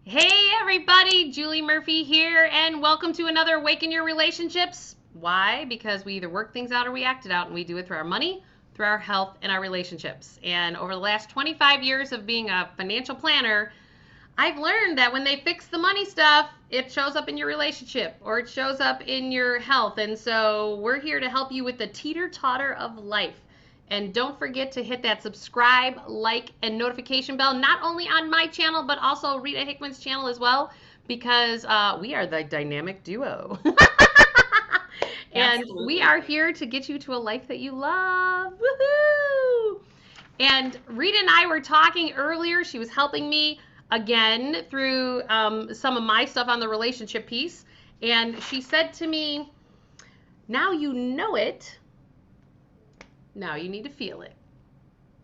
Hey everybody, Julie Murphy here, and welcome to another Awaken Your Relationships. Why? Because we either work things out or we act it out, and we do it through our money, through our health, and our relationships. And over the last 25 years of being a financial planner, I've learned that when they fix the money stuff, it shows up in your relationship or it shows up in your health. And so we're here to help you with the teeter-totter of life. And don't forget to hit that subscribe, like, and notification bell, not only on my channel, but also Rita Hickman's channel as well, because we are the dynamic duo. And we Absolutely. are here to get you to a life that you love. Woohoo! And Rita and I were talking earlier. She was helping me again through some of my stuff on the relationship piece. And she said to me, now you know it, now you need to feel it.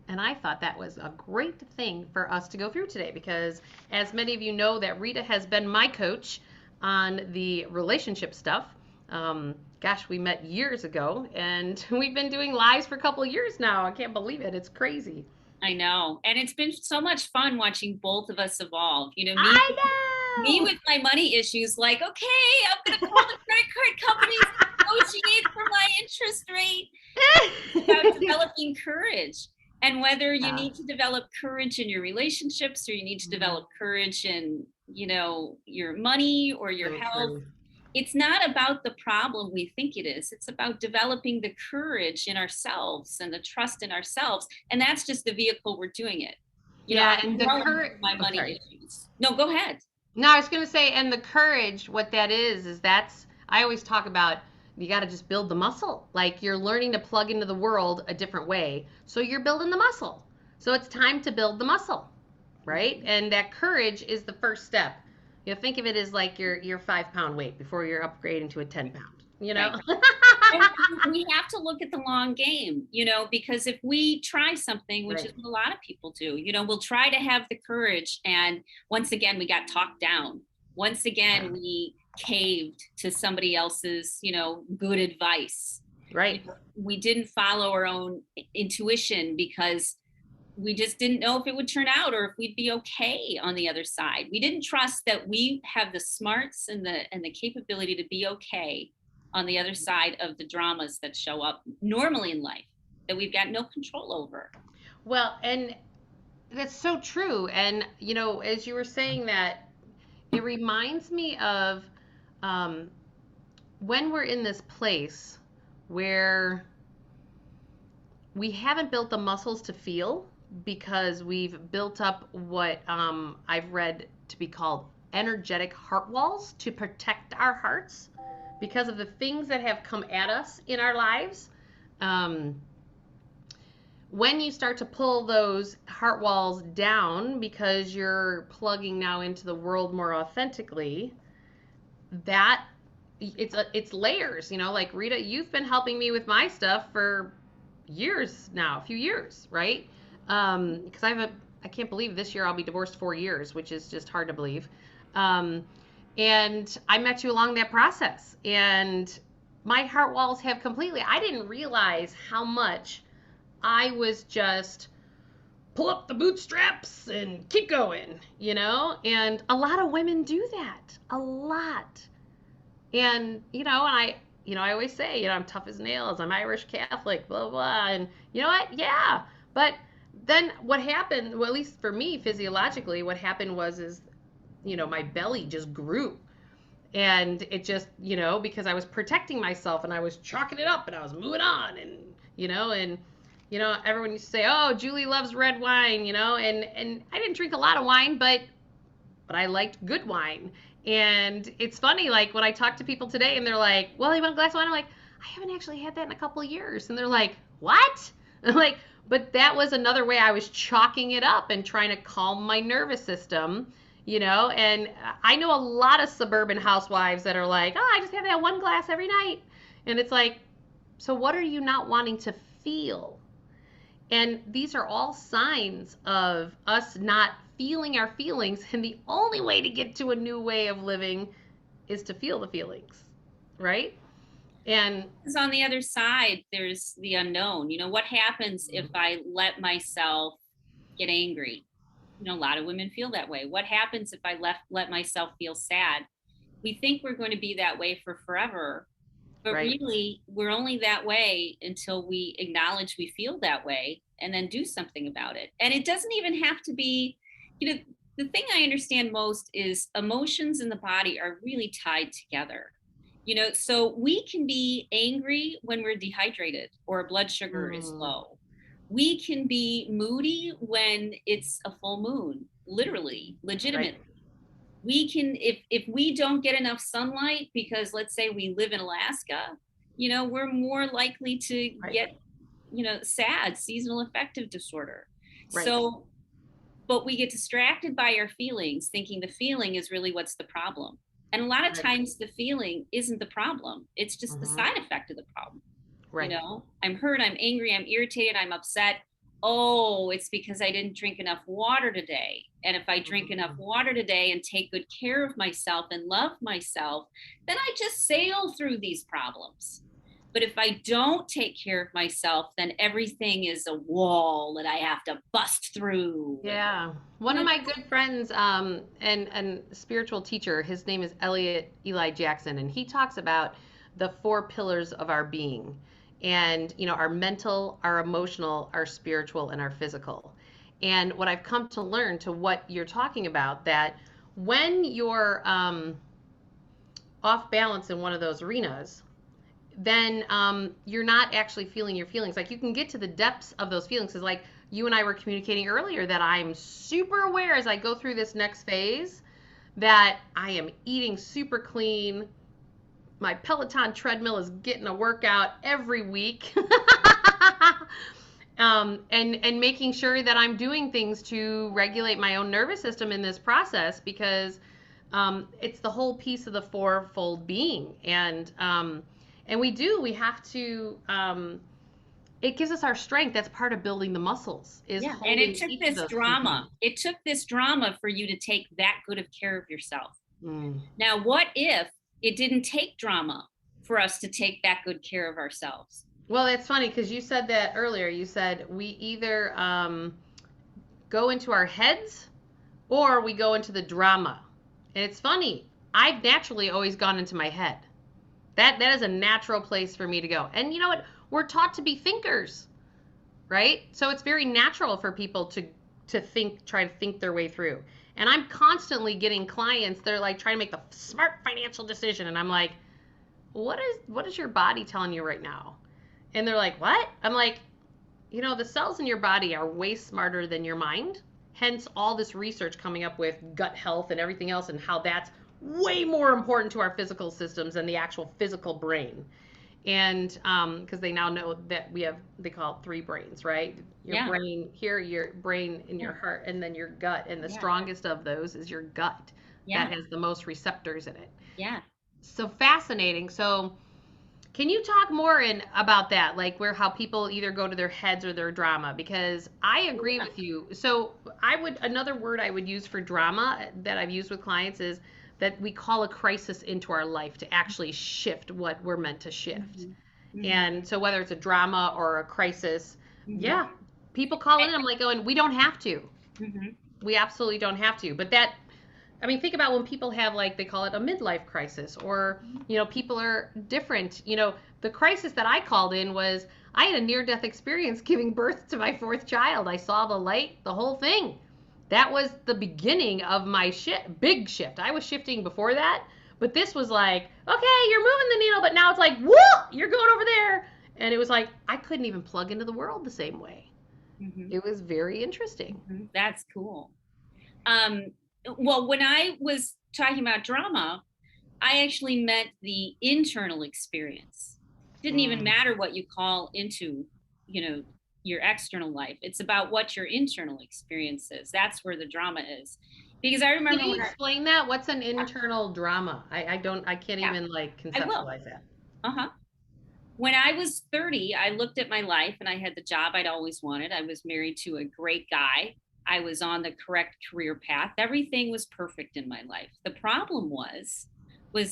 And I thought that was a great thing for us to go through today because, as many of you know, that Rita has been my coach on the relationship stuff. Gosh, we met years ago and we've been doing lives for a couple of years now. I can't believe it. It's crazy. I know. And it's been so much fun watching both of us evolve. Me I me know. with my money issues, like, okay, I'm gonna call the credit card companies and negotiate for my interest rate. It's about developing courage. And whether you Yeah. need to develop courage in your relationships or you need to Mhm. develop courage in, your money or your So health, true. it's not about the problem we think it is. It's about developing the courage in ourselves and the trust in ourselves. And that's just the vehicle we're doing it. Yeah, I'm and the growing courage. through my Oh, money sorry. issues. No, go ahead. No, I was gonna say, and the courage. What that is that's. I always talk about. You got to just build the muscle. Like you're learning to plug into the world a different way. So you're building the muscle. So it's time to build the muscle, right? Mhm. And that courage is the first step. Think of it as like your 5 pound weight before you're upgrading to a 10 pound. Right. And we have to look at the long game, because if we try something, which is Right. what a lot of people do, we'll try to have the courage. And once again, we got talked down. Once Yeah. again, we caved to somebody else's, good advice. Right. We didn't follow our own intuition because we just didn't know if it would turn out or if we'd be okay on the other side. We didn't trust that we have the smarts and the capability to be okay on the other side of the dramas that show up normally in life that we've got no control over. Well, and that's so true. And as you were saying that, it reminds me of um, when we're in this place where we haven't built the muscles to feel because we've built up what I've read to be called energetic heart walls to protect our hearts because of the things that have come at us in our lives. Um, when you start to pull those heart walls down because you're plugging now into the world more authentically, that it's layers, like Rita, you've been helping me with my stuff for years now, a few years, right? Because I can't believe this year I'll be divorced 4 years, which is just hard to believe. um, and I met you along that process, and my heart walls have completely, I didn't realize how much I was just pull up the bootstraps and keep going, and a lot of women do that, a lot. And I always say, I'm tough as nails, I'm Irish Catholic, blah blah. And you know what? Yeah. But then what happened, well, at least for me physiologically, what happened was is my belly just grew. And it just, because I was protecting myself and I was chalking it up and I was moving on. And everyone used to say, "Oh, Julie loves red wine," and I didn't drink a lot of wine, but I liked good wine. And it's funny, like when I talk to people today and they're like, "Well, you want a glass of wine?" I'm like, "I haven't actually had that in a couple of years." And they're like, "What?" I'm like, but that was another way I was chalking it up and trying to calm my nervous system, and I know a lot of suburban housewives that are like, "Oh, I just have that one glass every night." And it's like, so what are you not wanting to feel? And these are all signs of us not feeling our feelings. And the only way to get to a new way of living is to feel the feelings, right? And Because on the other side, there's the unknown. What happens if I let myself get angry? You know, a lot of women feel that way. What happens if I let myself feel sad? We think we're going to be that way for forever, but Right. really we're only that way until we acknowledge we feel that way and then do something about it. And it doesn't even have to be, you know, the thing I understand most is emotions in the body are really tied together. You know, so we can be angry when we're dehydrated or blood sugar is Mm, low. We can be moody when it's a full moon, literally, right. legitimately. We can, if we don't get enough sunlight, because let's say we live in Alaska, you know, we're more likely to Right. get, you know, sad, seasonal affective disorder. Right. So, but we get distracted by our feelings, thinking the feeling is really what's the problem. And a lot of Right. times the feeling isn't the problem, it's just the Hmm. side effect of the problem. You Right. know, I'm hurt, I'm angry, I'm irritated, I'm upset. Oh, it's because I didn't drink enough water today. And if I drink enough Mhm. water today and take good care of myself and love myself, then I just sail through these problems. But if I don't take care of myself, then everything is a wall that I have to bust through. And, Yeah. you One of know, my good friends, and spiritual teacher, his name is Elliot Eli Jackson, and he talks about the four pillars of our being. And, our mental, our emotional, our spiritual, and our physical. And what I've come to learn to what you're talking about, that when you're off balance in one of those arenas, then you're not actually feeling your feelings. Like you can get to the depths of those feelings. Because like you and I were communicating earlier, that I'm super aware as I go through this next phase that I am eating super clean. My Peloton treadmill is getting a workout every week. And making sure that I'm doing things to regulate my own nervous system in this process, because it's the whole piece of the fourfold being. And we have to, it gives us our strength. That's part of building the muscles, is yeah. And it holding took each of this those three drama. pieces. It took this drama for you to take that good of care of yourself. Mm. Now, what if it didn't take drama for us to take that good care of ourselves? Well, it's funny because you said that earlier. You said we either go into our heads or we go into the drama. And it's funny. I've naturally always gone into my head. That is a natural place for me to go. And you know what? We're taught to be thinkers, right? So it's very natural for people to think, try to think their way through. And I'm constantly getting clients, they're like trying to make the smart financial decision, and I'm like, what is your body telling you right now? And they're like, what? I'm like, the cells in your body are way smarter than your mind. Hence all this research coming up with gut health and everything else, and how that's way more important to our physical systems than the actual physical brain. And because they now know that they call it three brains, right? Your Yeah, brain here, your brain in yeah, your heart, and then your gut. And the yeah, strongest of those is your gut, that yeah, has the most receptors in it. yeah. So fascinating. So can you talk more about that, like where how people either go to their heads or their drama? Because I agree Yeah. with you. So another word I would use for drama that I've used with clients is that we call a crisis into our life to actually shift what we're meant to shift. Mm-hmm. Mm-hmm. And so whether it's a drama or a crisis, Mm-hmm. yeah, people call in. I'm like going, we don't have to. Mm-hmm. We absolutely don't have to. But that, I mean, think about when people have, like, they call it a midlife crisis, or, people are different. The crisis that I called in was I had a near death experience giving birth to my fourth child. I saw the light, the whole thing. That was the beginning of my big shift. I was shifting before that, but this was like, okay, you're moving the needle, but now it's like, whoa, you're going over there. And it was like, I couldn't even plug into the world the same way. Mm-hmm. It was very interesting. Mm-hmm. That's cool. Um, well, when I was talking about drama, I actually meant the internal experience. Didn't even Mm. matter what you call into, you know, your external life. It's about what your internal experience is. That's where the drama is. Because I Can remember you when explain that? What's an internal drama? I can't yeah, even like I will. conceptualize that. Uh-huh. When I was 30, I looked at my life and I had the job I'd always wanted. I was married to a great guy. I was on the correct career path. Everything was perfect in my life. The problem was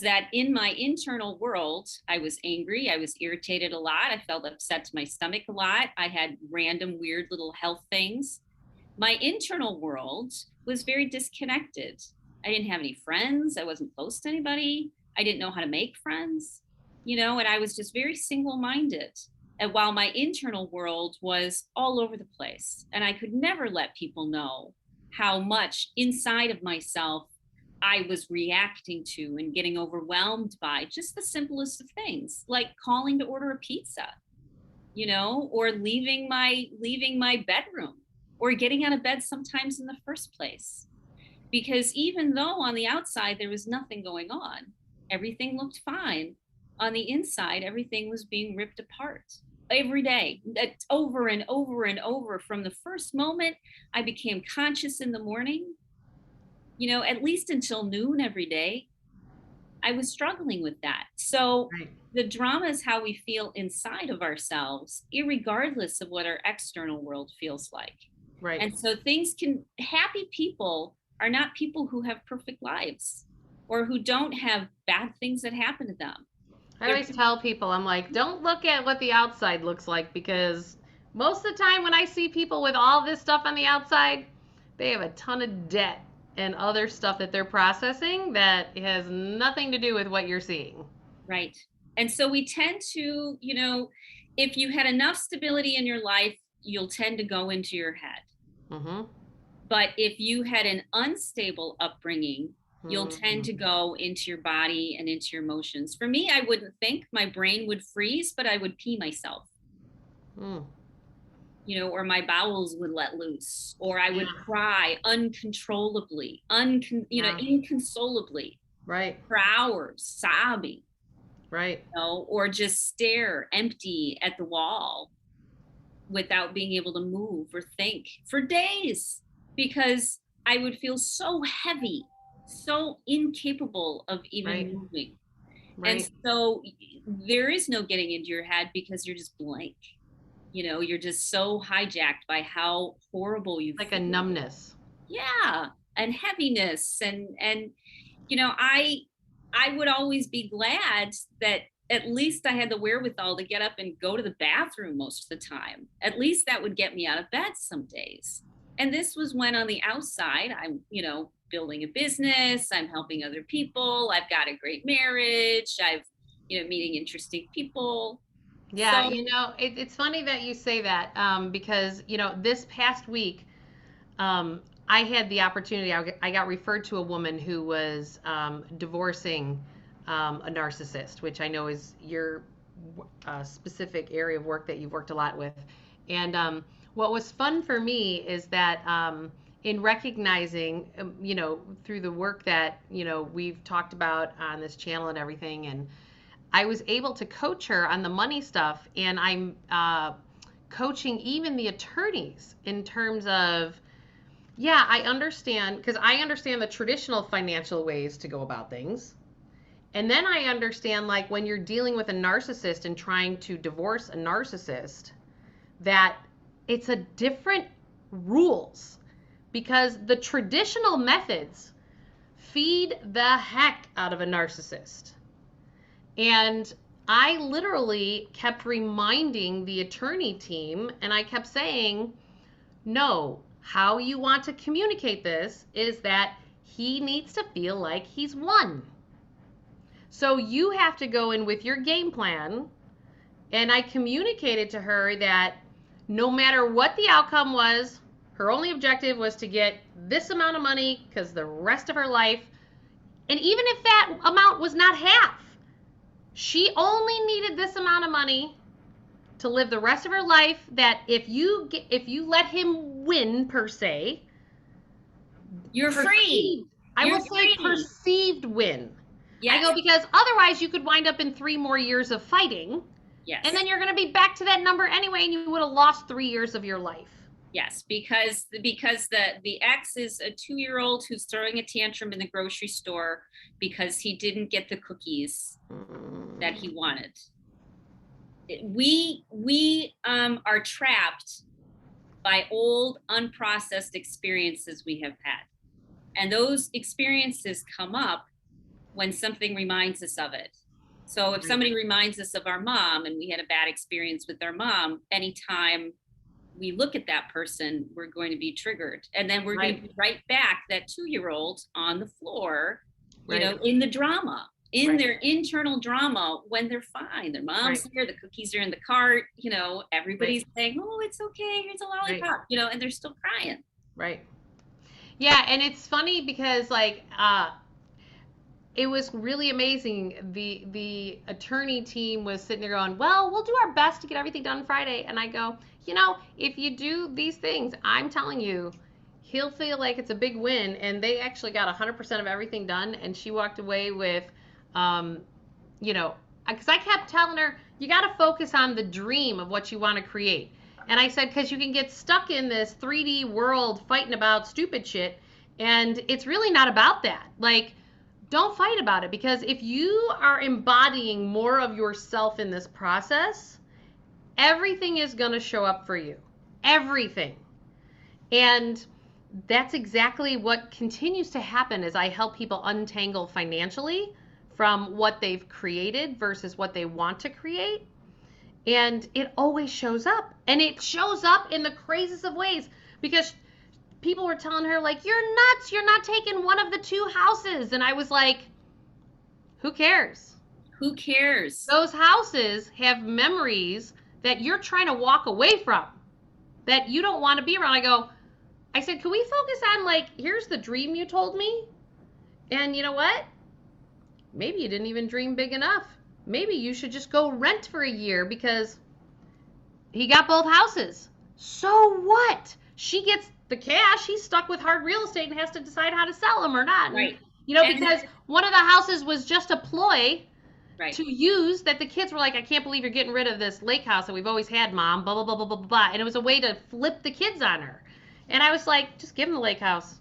that in my internal world, I was angry, I was irritated a lot, I felt upset to my stomach a lot. I had random weird little health things. My internal world was very disconnected. I didn't have any friends. I wasn't close to anybody. I didn't know how to make friends, and I was just very single minded. And while my internal world was all over the place, and I could never let people know how much inside of myself I was reacting to and getting overwhelmed by just the simplest of things, like calling to order a pizza, or leaving my bedroom or getting out of bed sometimes in the first place. Because even though on the outside there was nothing going on, everything looked fine. On the inside, everything was being ripped apart every day, over and over and over. From the first moment I became conscious in the morning, at least until noon every day, I was struggling with that. So Right. the drama is how we feel inside of ourselves, irregardless of what our external world feels like. Right. And so happy people are not people who have perfect lives or who don't have bad things that happen to them. I They're always tell people, I'm like, don't look at what the outside looks like, because most of the time when I see people with all this stuff on the outside, they have a ton of debt and other stuff that they're processing that has nothing to do with what you're seeing. right. And so we tend to, if you had enough stability in your life, you'll tend to go into your head. Mm-hmm. But if you had an unstable upbringing, you'll tend to Mm-hmm. go into your body and into your emotions. For me, I wouldn't think. My brain would freeze, but I would pee myself, Mm. or my bowels would let loose, or I Yeah. would cry uncontrollably, Yeah. inconsolably Right. for hours, sobbing, Right. or just stare empty at the wall without being able to move or think for days, because I would feel so heavy, so incapable of even Right. moving. And Right. so there is no getting into your head because you're just blank. You're just so hijacked by how horrible you Like a feel. numbness. Yeah. And heaviness. And I would always be glad that at least I had the wherewithal to get up and go to the bathroom most of the time. At least that would get me out of bed some days. And this was when on the outside, I'm, building a business, I'm helping other people, I've got a great marriage, I've, meeting interesting people. Yeah, So, it's funny that you say that, because, this past week, I had the opportunity, I got referred to a woman who was divorcing a narcissist, which I know is your specific area of work that you've worked a lot with. And what was fun for me is that in recognizing, through the work that, we've talked about on this channel and everything, and I was able to coach her on the money stuff, and I'm coaching even the attorneys in terms of, yeah, I understand, because I understand the traditional financial ways to go about things. And then I understand, like, when you're dealing with a narcissist and trying to divorce a narcissist, that it's a different rules, because the traditional methods feed the heck out of a narcissist. And I literally kept reminding the attorney team, and I kept saying, no, how you want to communicate this is that he needs to feel like he's won. So you have to go in with your game plan. And I communicated to her that no matter what the outcome was, her only objective was to get this amount of money, because the rest of her life, and even if that amount was not half, she only needed this amount of money to live the rest of her life. That if you let him win, per se, you're free. perceived, I You're will say free. perceived win. I Yes. go, because otherwise you could wind up in 3 more years of fighting, and Yes. then you're going to be back to that number anyway, and you would have lost 3 years of your life. Yes, because the ex is a 2-year-old who's throwing a tantrum in the grocery store because he didn't get the cookies that he wanted. We are trapped by old unprocessed experiences we have had, and those experiences come up when something reminds us of it. So if Right. somebody reminds us of our mom and we had a bad experience with our mom, anytime we look at that person, we're going to be triggered. And then we're going to Right. be right back, that 2-year-old on the floor, you Right. know, in the drama, in Right. their internal drama, when they're fine. Their mom's Right. here, the cookies are in the cart, you know, Right. everybody's saying, oh, it's okay, here's a Right. lollipop, you know, and they're still crying. Right. Yeah, and it's funny because like it was really amazing. The attorney team was sitting there going, "Well, we'll do our best to get everything done Friday." And I go, "You know, if you do these things, I'm telling you, he'll feel like it's a big win." And they actually got 100% of everything done, and she walked away with um, you know, because I kept telling her, "You got to focus on the dream of what you want to create." And I said, "Because you can get stuck in this 3D world fighting about stupid shit, and it's really not about that. Like, don't fight about it, because if you are embodying more of yourself in this process, everything is going to show up for you. Everything." And that's exactly what continues to happen as I help people untangle financially from what they've created versus what they want to create. And it always shows up. And it shows up in the craziest of ways, because people were telling her, like, "You're nuts. You're not taking one of the two houses." And I was like, who cares? Who cares? Those houses have memories that you're trying to walk away from, that you don't want to be around. I said, "Can we focus on, like, here's the dream you told me? And you know what? Maybe you didn't even dream big enough. Maybe you should just go rent for a year, because he got both houses. So what? She gets the cash. He's stuck with hard real estate and has to decide how to sell them or not." And, Right. And because one of the houses was just a ploy right. to use, that the kids were like, "I can't believe you're getting rid of this lake house that we've always had, Mom, blah, blah, blah, blah, blah, blah." And it was a way to flip the kids on her. And I was like, "Just give them the lake house."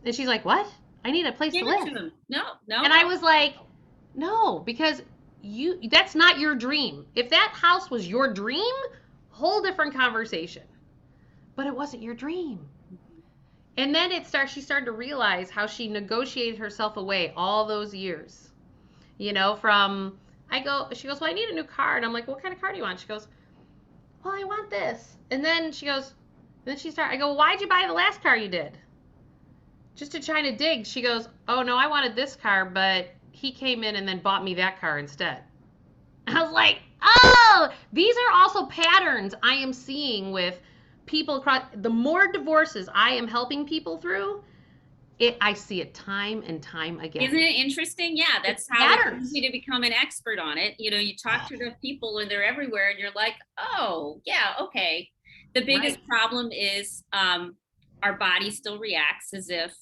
And she's like, "What? I need a place to Give it to live." them. No, no. And I was like, "No, because that's not your dream. If that house was your dream, whole different conversation. But it wasn't your dream." And then she started to realize how she negotiated herself away all those years. From, she goes, "Well, I need a new car." And I'm like, "What kind of car do you want?" She goes, "Well, I want this." And then I go, "Why'd you buy the last car you did?" Just to try to dig. She goes, "Oh, no, I wanted this car, but he came in and then bought me that car instead." I was like, oh, these are also patterns I am seeing with people across. The more divorces I am helping people through, I see it time and time again. Isn't it interesting? Yeah, that's how it's easy to become an expert on it. You know, you talk to the people and they're everywhere, and you're like, oh, yeah, okay. The biggest problem is our body still reacts as if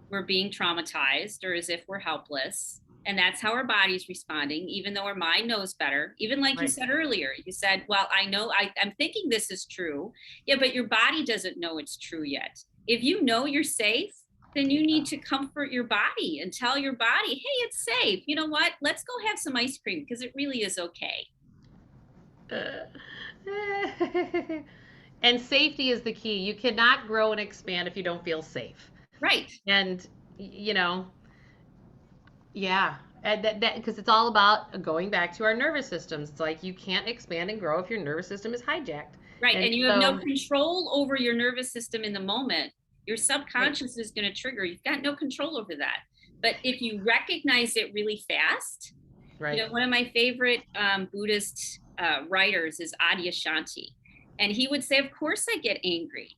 we're being traumatized or as if we're helpless. And that's how our body's responding, even though our mind knows better. Even like you said earlier, you said, well, I know I'm thinking this is true. Yeah, but your body doesn't know it's true yet. If you know you're safe, then you need to comfort your body and tell your body, hey, it's safe. You know what? Let's go have some ice cream, because it really is okay. And safety is the key. You cannot grow and expand if you don't feel safe. Right. And, yeah, that because it's all about going back to our nervous systems. It's like you can't expand and grow if your nervous system is hijacked. Right. And you have no control over your nervous system in the moment. Your subconscious is going to trigger. You've got no control over that. But if you recognize it really fast, one of my favorite Buddhist writers is Adyashanti. And he would say, of course I get angry.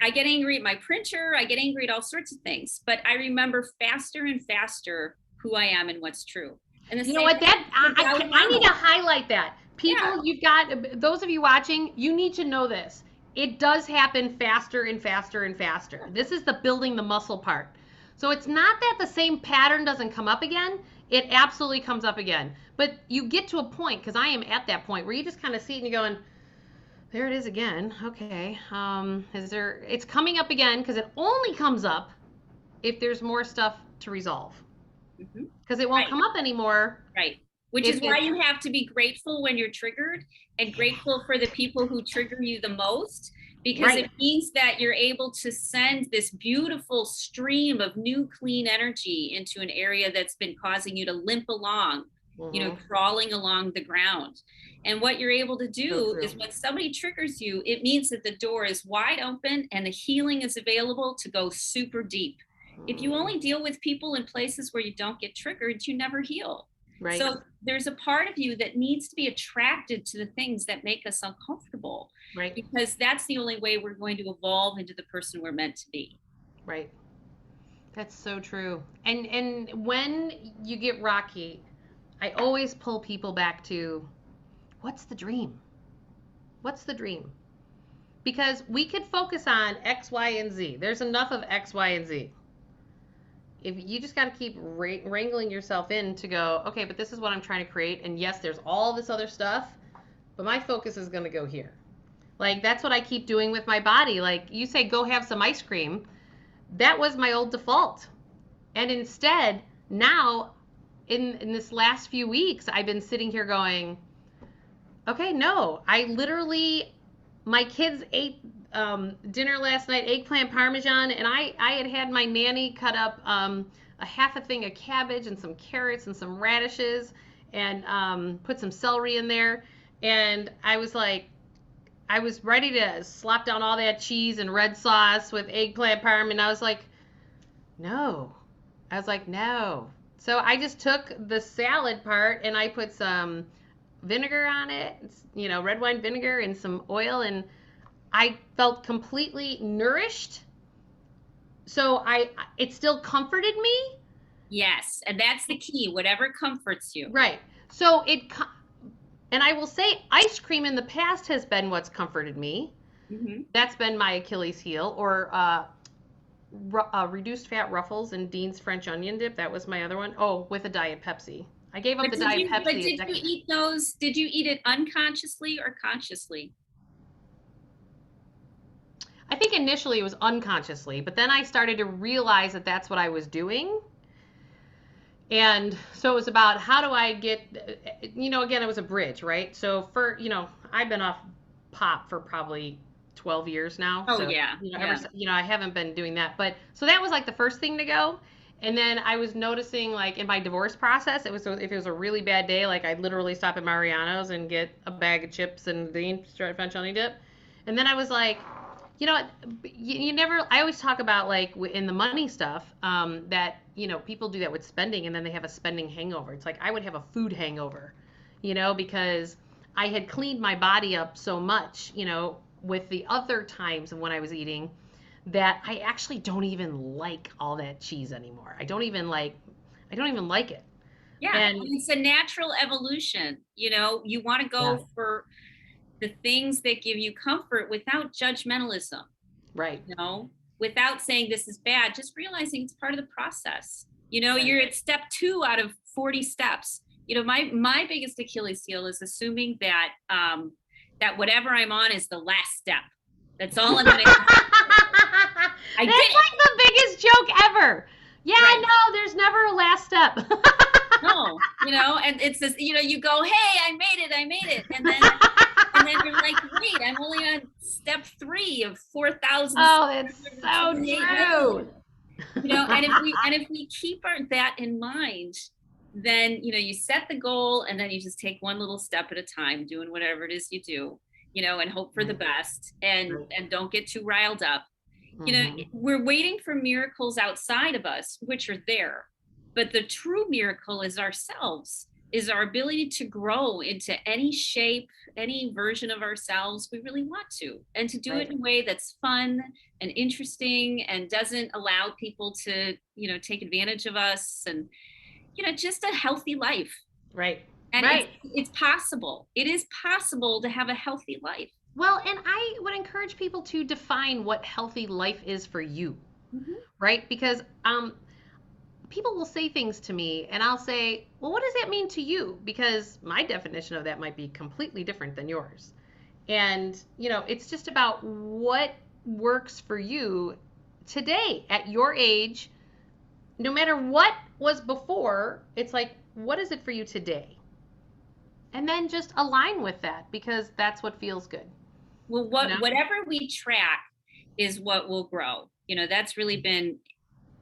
I get angry at my printer. I get angry at all sorts of things. But I remember faster and faster who I am and what's true. And you know what? I need to highlight that. People, you've got, those of you watching, you need to know this. It does happen faster and faster and faster. This is the building the muscle part. So it's not that the same pattern doesn't come up again. It absolutely comes up again. But you get to a point, because I am at that point, where you just kind of see it and you're going, there it is again. Okay. It's coming up again, because it only comes up if there's more stuff to resolve. Because it won't come up anymore. Right. Which is why you have to be grateful when you're triggered, and grateful for the people who trigger you the most, because it means that you're able to send this beautiful stream of new, clean energy into an area that's been causing you to limp along. crawling along the ground. And what you're able to do is when somebody triggers you, it means that the door is wide open and the healing is available to go super deep. If you only deal with people in places where you don't get triggered, you never heal. Right. So there's a part of you that needs to be attracted to the things that make us uncomfortable. Right. Because that's the only way we're going to evolve into the person we're meant to be. Right. That's so true. And when you get rocky, I always pull people back to, what's the dream? What's the dream? Because we could focus on X, Y, and Z. There's enough of X, Y, and Z. If you just got to keep wrangling yourself in to go, okay, but this is what I'm trying to create. And yes, there's all this other stuff, but my focus is going to go here. Like, that's what I keep doing with my body. Like, you say, go have some ice cream. That was my old default. And instead, now, in this last few weeks, I've been sitting here going, okay, no, I literally, my kids ate dinner last night, eggplant parmesan, and I had my nanny cut up a half a thing of cabbage and some carrots and some radishes and put some celery in there. And I was like, I was ready to slop down all that cheese and red sauce with eggplant parm, and I was like, no. I was like, no. So I just took the salad part and I put some vinegar on it, red wine vinegar and some oil, and I felt completely nourished. So it still comforted me. Yes, and that's the key, whatever comforts you. Right. So and I will say ice cream in the past has been what's comforted me. Mm-hmm. That's been my Achilles heel. Or reduced fat ruffles and Dean's French onion dip. That was my other one. Oh, with a Diet Pepsi. I gave up the Diet Pepsi. But did you eat those? Did you eat it unconsciously or consciously? I think initially it was unconsciously, but then I started to realize that that's what I was doing. And so it was about, how do I get, again, it was a bridge, right? So I've been off pop for probably 12 years now. Oh, so, yeah. I haven't been doing that. But so that was like the first thing to go. And then I was noticing, like, in my divorce process, if it was a really bad day, like, I'd literally stop at Mariano's and get a bag of chips and the French onion dip. And then I was like, you never, I always talk about, like, in the money stuff, that, people do that with spending and then they have a spending hangover. It's like, I would have a food hangover, because I had cleaned my body up so much, with the other times when I was eating, that I actually don't even like all that cheese anymore. I don't even like it. Yeah, and it's a natural evolution. You want to go for the things that give you comfort without judgmentalism. Right. Without saying this is bad, just realizing it's part of the process. You're at step 2 out of 40 steps. My biggest Achilles heel is assuming that that whatever I'm on is the last step. That's all I'm going to That's like the biggest joke ever. Yeah, right. No, there's never a last step. No, and it's this, you go, hey, I made it. And then you're like, wait, I'm only on step 3 of 4,000. Oh, that's so true. And if we keep that in mind, then, you set the goal and then you just take one little step at a time, doing whatever it is you do, and hope for the best and don't get too riled up. We're waiting for miracles outside of us, which are there. But the true miracle is ourselves, is our ability to grow into any shape, any version of ourselves we really want to, and to do it in a way that's fun and interesting and doesn't allow people to, take advantage of us, and, just a healthy life. Right. And it's possible. It is possible to have a healthy life. Well, and I would encourage people to define what healthy life is for you, right? Because people will say things to me and I'll say, well, what does that mean to you? Because my definition of that might be completely different than yours. And, it's just about what works for you today at your age. No matter what was before, it's like, what is it for you today? And then just align with that, because that's what feels good. Well, whatever we track is what will grow. That's really been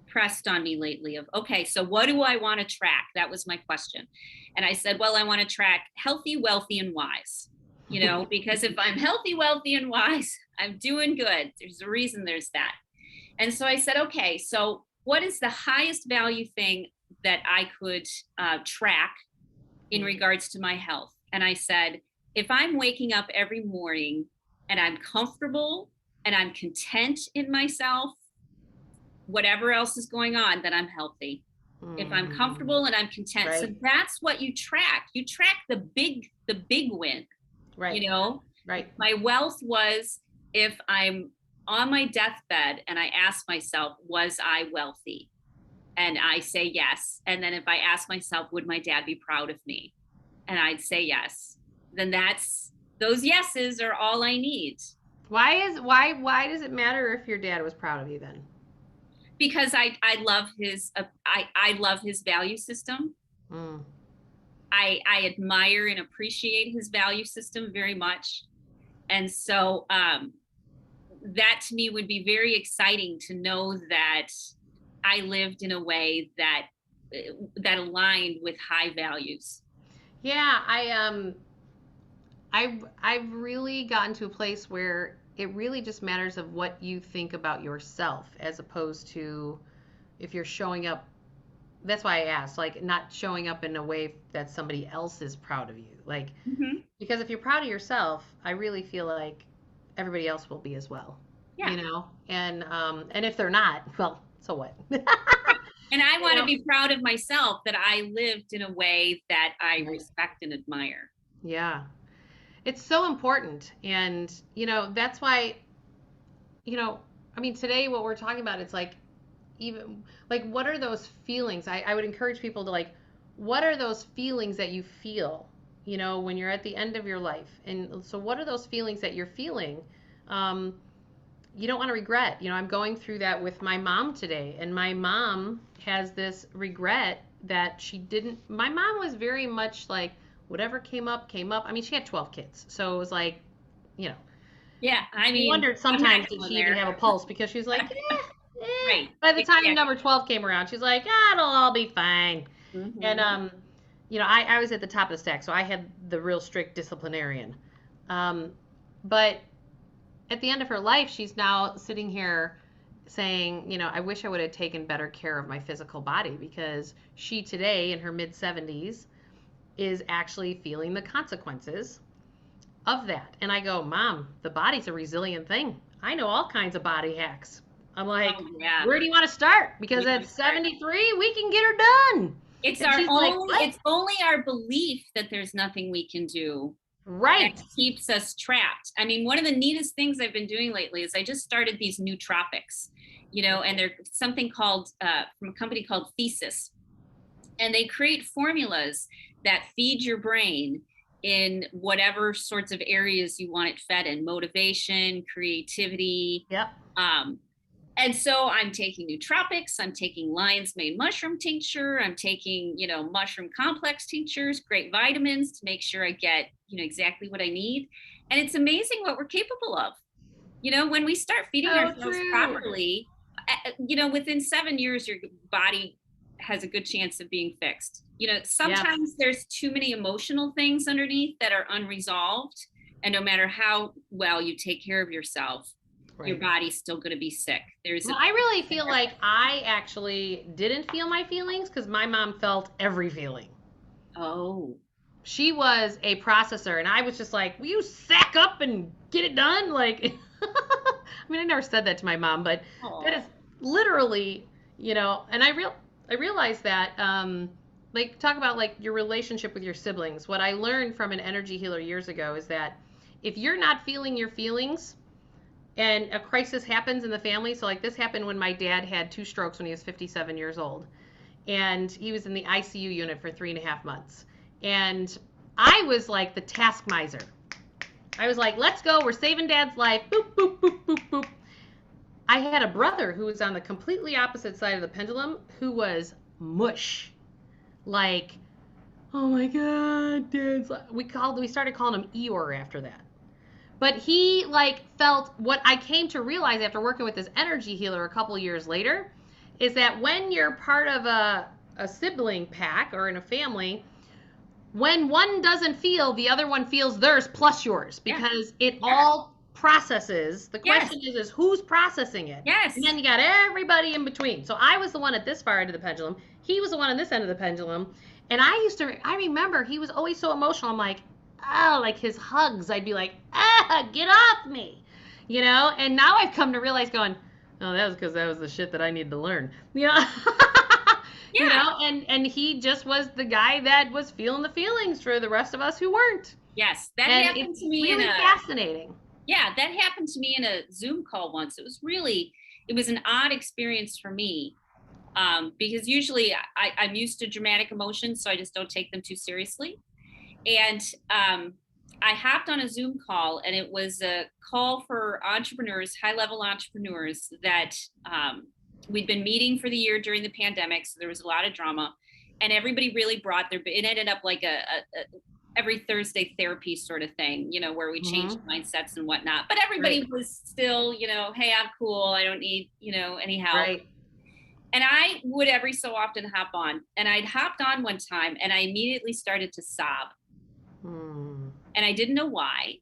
pressed on me lately of, okay, so what do I want to track? That was my question. And I said, well, I want to track healthy, wealthy, and wise, because if I'm healthy, wealthy, and wise, I'm doing good. There's a reason there's that. And so I said, okay, so what is the highest value thing that I could track in regards to my health? And I said, if I'm waking up every morning and I'm comfortable and I'm content in myself, whatever else is going on, then I'm healthy. If I'm comfortable and I'm content. Right. So that's what you track. You track the big win. Right. Right. My wealth was if I'm on my deathbed and I ask myself, was I wealthy? And I say yes. And then if I ask myself, would my dad be proud of me? And I'd say yes. Then those yeses are all I need. Why does it matter if your dad was proud of you then? Because I love I love his value system. I admire and appreciate his value system very much. And so that to me would be very exciting to know that I lived in a way that aligned with high values. Yeah, I've really gotten to a place where it really just matters of what you think about yourself as opposed to if you're showing up. That's why I asked, like, not showing up in a way that somebody else is proud of you. Like, because if you're proud of yourself, I really feel like everybody else will be as well. Yeah. And if they're not, well, so what? And I want to be proud of myself that I lived in a way that I respect and admire. Yeah. It's so important. And, that's why, I mean, today what we're talking about, it's like, even like, what are those feelings? I would encourage people to like, what are those feelings that you feel, when you're at the end of your life? And so what are those feelings that you're feeling? You don't want to regret. I'm going through that with my mom today, and my mom has this regret that my mom was very much like, whatever came up, came up. I mean, she had 12 kids. So it was like, Yeah, I mean, I wondered sometimes did she even have a pulse, because she was like, Right. By the time number 12 came around, she's like, it'll all be fine. And, I was at the top of the stack, so I had the real strict disciplinarian. But at the end of her life, she's now sitting here saying, I wish I would have taken better care of my physical body, because she today in her mid 70s is actually feeling the consequences of that. And I go, Mom, the body's a resilient thing. I know all kinds of body hacks. I'm like, where do you want to start? Because at 73, we can get her done. It's only our belief that there's nothing we can do. Right. That keeps us trapped. I mean, one of the neatest things I've been doing lately is I just started these nootropics, and they're something called, from a company called Thesis. And they create formulas that feed your brain in whatever sorts of areas you want it fed in: motivation, creativity. Yep. And so I'm taking nootropics, I'm taking lion's mane mushroom tincture, I'm taking, mushroom complex tinctures, great vitamins to make sure I get, exactly what I need. And it's amazing what we're capable of. When we start feeding ourselves properly, within 7 years, your body has a good chance of being fixed. Sometimes there's too many emotional things underneath that are unresolved. And no matter how well you take care of yourself, your body's still going to be sick. I really feel like I actually didn't feel my feelings, because my mom felt every feeling. Oh. She was a processor, and I was just like, will you sack up and get it done? Like, I mean, I never said that to my mom, but that is literally, and I realized that, like, talk about like your relationship with your siblings. What I learned from an energy healer years ago is that if you're not feeling your feelings, and a crisis happens in the family. So like this happened when my dad had 2 strokes when he was 57 years old. And he was in the ICU unit for 3.5 months. And I was like the task miser. I was like, let's go. We're saving Dad's life. Boop, boop, boop, boop, boop. I had a brother who was on the completely opposite side of the pendulum, who was mush. Like, oh my God, Dad's. We started calling him Eeyore after that. But he like felt what I came to realize after working with this energy healer a couple years later is that when you're part of a sibling pack or in a family, when one doesn't feel, the other one feels theirs plus yours Yeah. because it Yeah. all processes. The Yes. question is who's processing it? Yes. And then you got everybody in between. So I was the one at this far end of the pendulum. He was the one on this end of the pendulum. And I remember he was always so emotional. I'm like, oh, like his hugs. I'd be like, get off me. And now I've come to realize going, oh, that was because that was the shit that I needed to learn. Yeah. And he just was the guy that was feeling the feelings for the rest of us who weren't. Yes, that And happened it's to me really fascinating. Yeah, that happened to me in a Zoom call once. It was an odd experience for me, because usually I'm used to dramatic emotions, so I just don't take them too seriously. And I hopped on a Zoom call, and it was a call for entrepreneurs, high-level entrepreneurs that we'd been meeting for the year during the pandemic, so there was a lot of drama, and everybody really brought it ended up like a every Thursday therapy sort of thing, where we changed mindsets and whatnot. But everybody was still, hey, I'm cool. I don't need, any help. Right. And I would every so often hop on, and I'd hopped on one time and I immediately started to sob. And I didn't know why.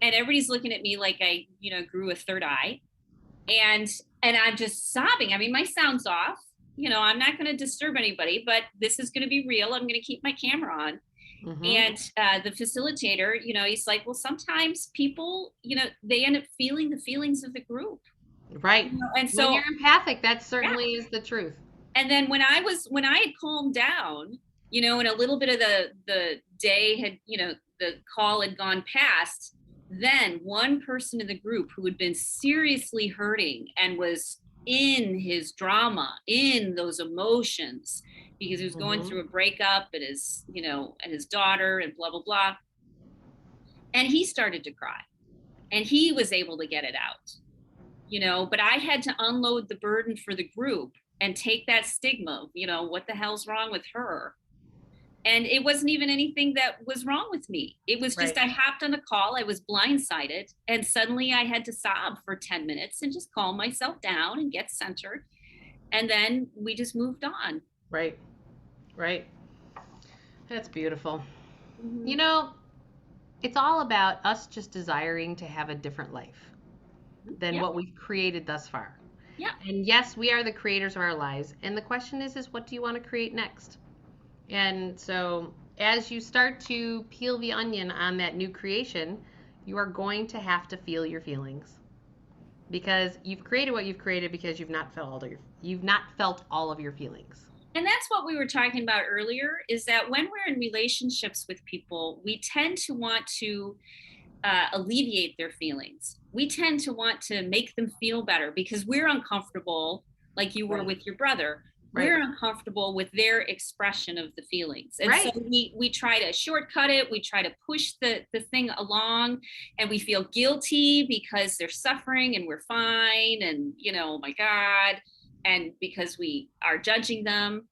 And everybody's looking at me like I, grew a third eye. And I'm just sobbing. I mean, my sound's off. I'm not going to disturb anybody, but this is going to be real. I'm going to keep my camera on. And the facilitator, he's like, well, sometimes people, they end up feeling the feelings of the group. Right. And so when you're empathic, that certainly is the truth. And then when I had calmed down, and a little bit of the day had, the call had gone past, then one person in the group who had been seriously hurting and was in his drama, in those emotions, because he was going through a breakup and his daughter and blah, blah, blah. And he started to cry, and he was able to get it out, but I had to unload the burden for the group and take that stigma, what the hell's wrong with her? And it wasn't even anything that was wrong with me. It was just, I hopped on a call, I was blindsided, and suddenly I had to sob for 10 minutes and just calm myself down and get centered. And then we just moved on. Right. That's beautiful. It's all about us just desiring to have a different life than what we've created thus far. Yeah. And yes, we are the creators of our lives. And the question is what do you want to create next? And so as you start to peel the onion on that new creation, you are going to have to feel your feelings. Because you've created what you've created because you've not felt all of your feelings. And that's what we were talking about earlier, is that when we're in relationships with people, we tend to want to alleviate their feelings. We tend to want to make them feel better because we're uncomfortable, like you were with your brother. We're uncomfortable with their expression of the feelings. And so we try to shortcut it. We try to push the thing along, and we feel guilty because they're suffering and we're fine. And, oh my God. And because we are judging them,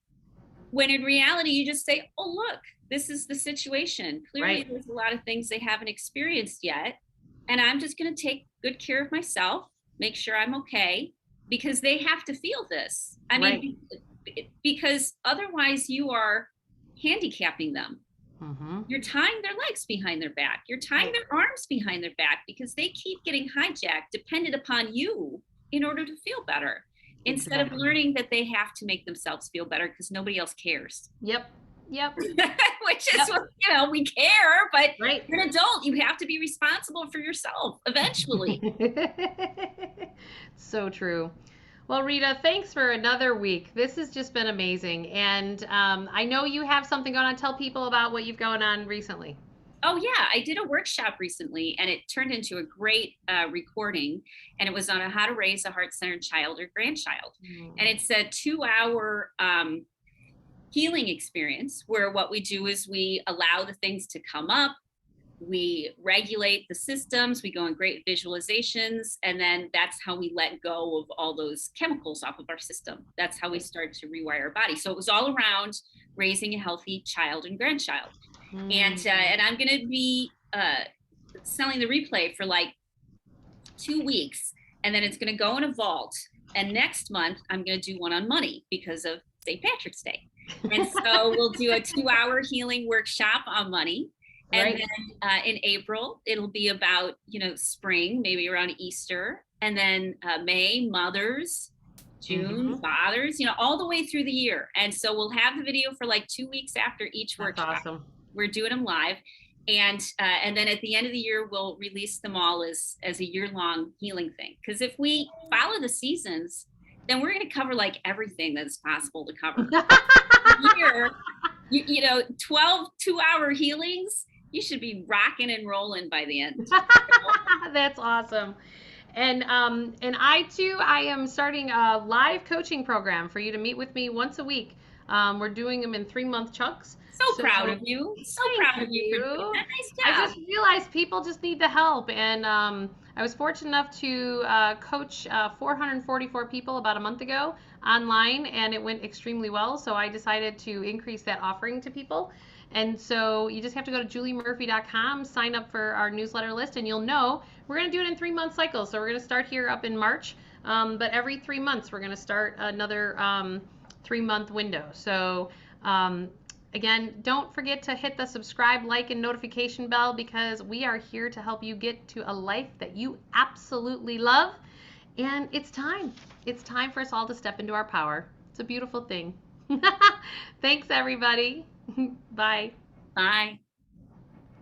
when in reality, you just say, oh, look, this is the situation. Clearly, there's a lot of things they haven't experienced yet. And I'm just going to take good care of myself, make sure I'm okay, because they have to feel this. I mean, because otherwise you are handicapping them. You're tying their legs behind their back. You're tying their arms behind their back because they keep getting hijacked, dependent upon you in order to feel better. Instead of learning that they have to make themselves feel better because nobody else cares. Yep. Which is what, we care, but you're an adult. You have to be responsible for yourself eventually. So true. Well, Rita, thanks for another week. This has just been amazing. And I know you have something going on. Tell people about what you've going on recently. Oh, yeah. I did a workshop recently, and it turned into a great recording. And it was on how to raise a heart-centered child or grandchild. And it's a 2-hour healing experience where what we do is we allow the things to come up. We regulate the systems, we go in great visualizations, and then that's how we let go of all those chemicals off of our system. That's how we start to rewire our body. So it was all around raising a healthy child and grandchild. And I'm going to be selling the replay for like 2 weeks, and then it's going to go in a vault. And next month, I'm going to do one on money because of St. Patrick's Day. And so we'll do a 2-hour healing workshop on money. And Right. then in April, it'll be about, spring, maybe around Easter. And then May, mothers, June, fathers, all the way through the year. And so we'll have the video for like 2 weeks after each That's workshop. awesome. We're doing them live. And then at the end of the year, we'll release them all as a year-long healing thing. Because if we follow the seasons, then we're going to cover like everything that's possible to cover. Year, 12 2-hour healings, you should be rocking and rolling by the end. That's awesome. And I am starting a live coaching program for you to meet with me once a week. We're doing them in 3-month chunks. So proud of you. So proud of you for doing that. Nice job. I just realized people just need the help. And I was fortunate enough to coach 444 people about a month ago online, and it went extremely well. So I decided to increase that offering to people. And so you just have to go to juliemurphy.com, sign up for our newsletter list, and you'll know we're going to do it in 3-month cycles. So we're going to start here up in March, but every 3 months we're going to start another 3-month window. So again, don't forget to hit the subscribe, like, and notification bell, because we are here to help you get to a life that you absolutely love. And it's time. It's time for us all to step into our power. It's a beautiful thing. Thanks, everybody. Bye. Bye.